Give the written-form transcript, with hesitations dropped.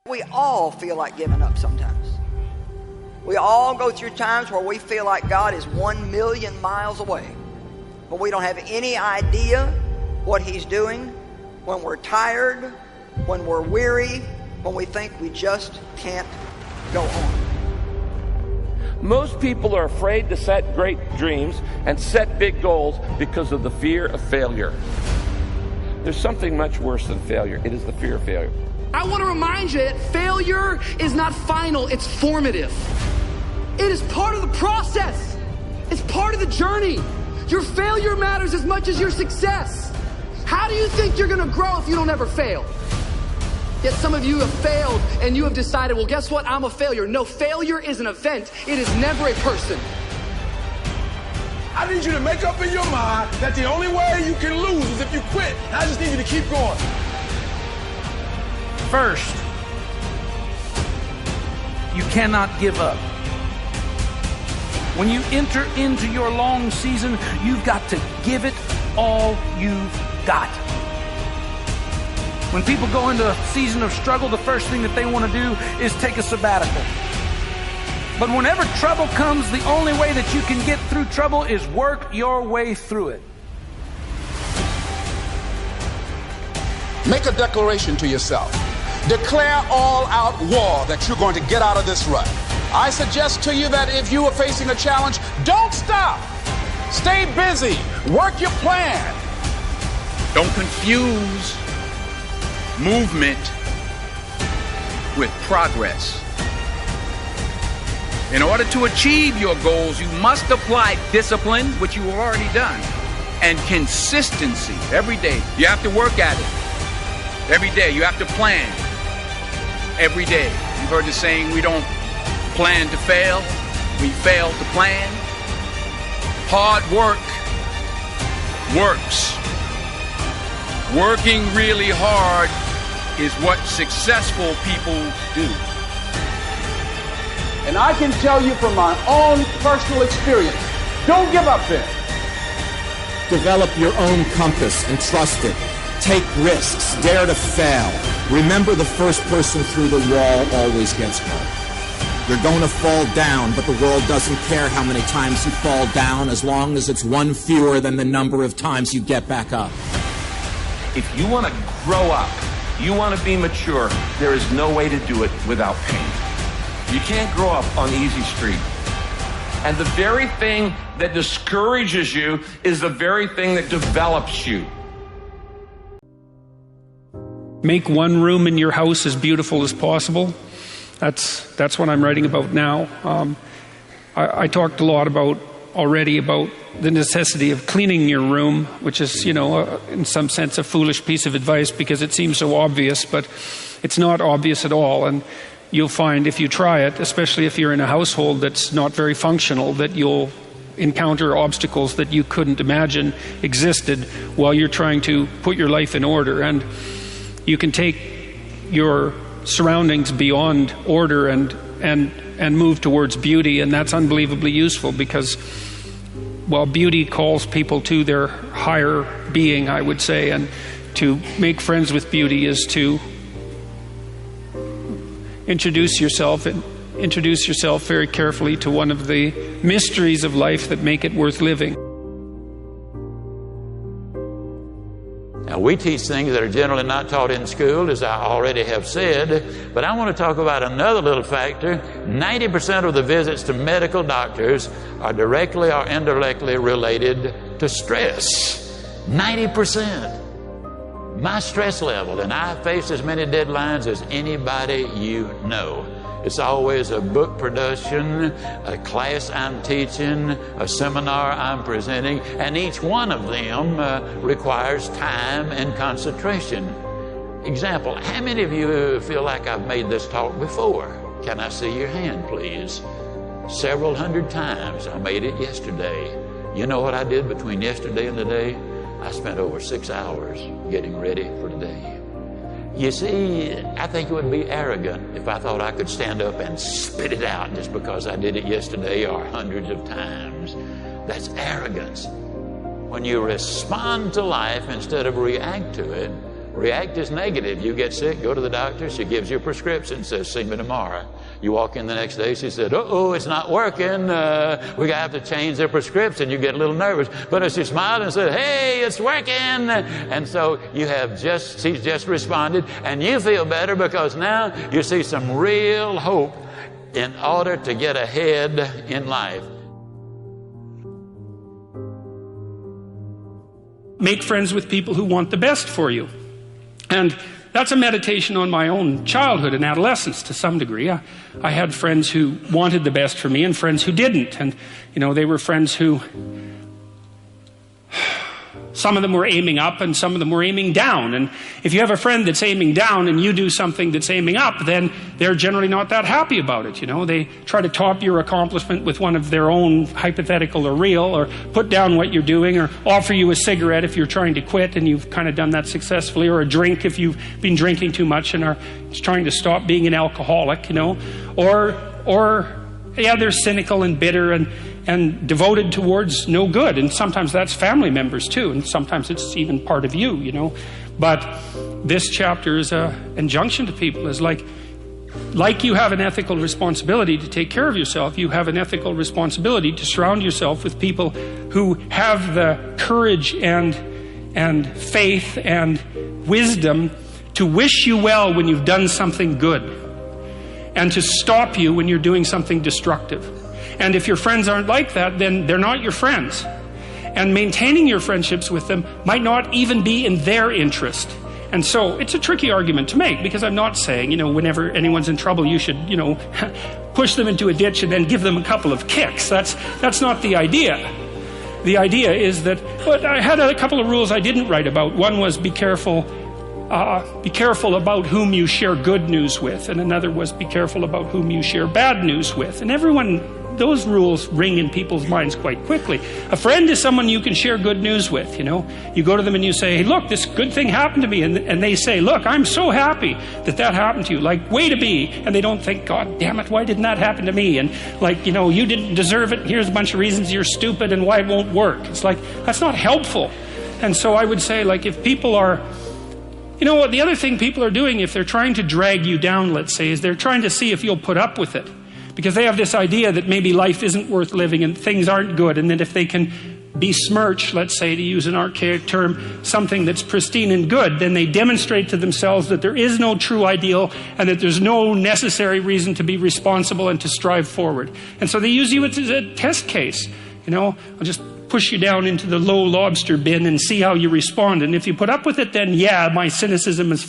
We all feel like giving up sometimes. We all go through times where we feel like God is 1,000,000 miles away, but we don't have any idea what He's doing when we're tired, when we're weary, when we think we just can't go on. Most people are afraid to set great dreams and set big goals because of the fear of failure. There's something much worse than failure. It is the fear of failure. I want to remind you that failure is not final, it's formative. It is part of the process. It's part of the journey. Your failure matters as much as your success. How do you think you're going to grow if you don't ever fail? Yet some of you have failed and you have decided, well, guess what? I'm a failure. No, failure is an event. It is never a person. I need you to make up in your mind that the only way you can lose is if you quit. I just need you to keep going. First, you cannot give up. When you enter into your long season, you've got to give it all you've got. When people go into a season of struggle, the first thing that they want to do is take a sabbatical. But whenever trouble comes, the only way that you can get through trouble is work your way through it. Make a declaration to yourself. Declare all-out war that you're going to get out of this rut. I suggest to you that if you are facing a challenge, don't stop. Stay busy. Work your plan. Don't confuse movement with progress. In order to achieve your goals, you must apply discipline, which you have already done, and consistency every day. You have to work at it. Every day, you have to plan. Every day. You've heard the saying, we don't plan to fail, we fail to plan. Hard work works. Working really hard is what successful people do. And I can tell you from my own personal experience, don't give up there. Develop your own compass and trust it. Take risks. Dare to fail. Remember, the first person through the wall always gets hurt. You're going to fall down, but the world doesn't care how many times you fall down as long as it's one fewer than the number of times you get back up. If you want to grow up, you want to be mature, there is no way to do it without pain. You can't grow up on easy street. And the very thing that discourages you is the very thing that develops you. Make one room in your house as beautiful as possible. That's what I'm writing about now. I talked a lot already about the necessity of cleaning your room, which is, in some sense a foolish piece of advice because it seems so obvious, but it's not obvious at all. And you'll find if you try it, especially if you're in a household that's not very functional, that you'll encounter obstacles that you couldn't imagine existed while you're trying to put your life in order. And you can take your surroundings beyond order and move towards beauty, and that's unbelievably useful because, well, beauty calls people to their higher being, I would say, and to make friends with beauty is to introduce yourself very carefully to one of the mysteries of life that make it worth living. Now, we teach things that are generally not taught in school, as I already have said, but I want to talk about another little factor. 90% of the visits to medical doctors are directly or indirectly related to stress. 90%. My stress level, and I face as many deadlines as anybody you know. It's always a book production, a class I'm teaching, a seminar I'm presenting, and each one of them requires time and concentration. Example, how many of you feel like I've made this talk before? Can I see your hand, please? Several hundred times. I made it yesterday. You know what I did between yesterday and today? I spent over 6 hours getting ready for today. You see, I think it would be arrogant if I thought I could stand up and spit it out just because I did it yesterday or hundreds of times. That's arrogance. When you respond to life instead of react to it, React is negative. You get sick, go to the doctor. She gives you a prescription, says, see me tomorrow. You walk in the next day, she said, uh-oh, it's not working. We have to change the prescription. You get a little nervous. But if she smiled and said, hey, it's working. And so she's just responded, and you feel better because now you see some real hope in order to get ahead in life. Make friends with people who want the best for you. And that's a meditation on my own childhood and adolescence to some degree. I had friends who wanted the best for me and friends who didn't. And, they were friends who, some of them were aiming up and some of them were aiming down. And if you have a friend that's aiming down and you do something that's aiming up, then they're generally not that happy about it. They try to top your accomplishment with one of their own, hypothetical or real, or put down what you're doing, or offer you a cigarette if you're trying to quit and you've kind of done that successfully, or a drink if you've been drinking too much and are trying to stop being an alcoholic, or they're cynical and bitter and devoted towards no good. And sometimes that's family members too, and sometimes it's even part of you, But this chapter is an injunction to people, is like you have an ethical responsibility to take care of yourself, you have an ethical responsibility to surround yourself with people who have the courage and faith and wisdom to wish you well when you've done something good, and to stop you when you're doing something destructive. And if your friends aren't like that, then they're not your friends. And maintaining your friendships with them might not even be in their interest. And so it's a tricky argument to make, because I'm not saying, whenever anyone's in trouble, you should, push them into a ditch and then give them a couple of kicks. That's not the idea. The idea is that, but I had a couple of rules I didn't write about. One was be careful about whom you share good news with, and another was be careful about whom you share bad news with. And those rules ring in people's minds quite quickly. A friend is someone you can share good news with, You go to them and you say, hey, look, this good thing happened to me. And they say, look, I'm so happy that happened to you. Like, way to be. And they don't think, God damn it, why didn't that happen to me? And you didn't deserve it. Here's a bunch of reasons you're stupid and why it won't work. It's like, that's not helpful. And so I would say, if people are, the other thing people are doing, if they're trying to drag you down, let's say, is they're trying to see if you'll put up with it. Because they have this idea that maybe life isn't worth living and things aren't good, and that if they can besmirch, let's say, to use an archaic term, something that's pristine and good, then they demonstrate to themselves that there is no true ideal and that there's no necessary reason to be responsible and to strive forward. And so they use you as a test case. I'll just push you down into the low lobster bin and see how you respond. And if you put up with it, then my cynicism is full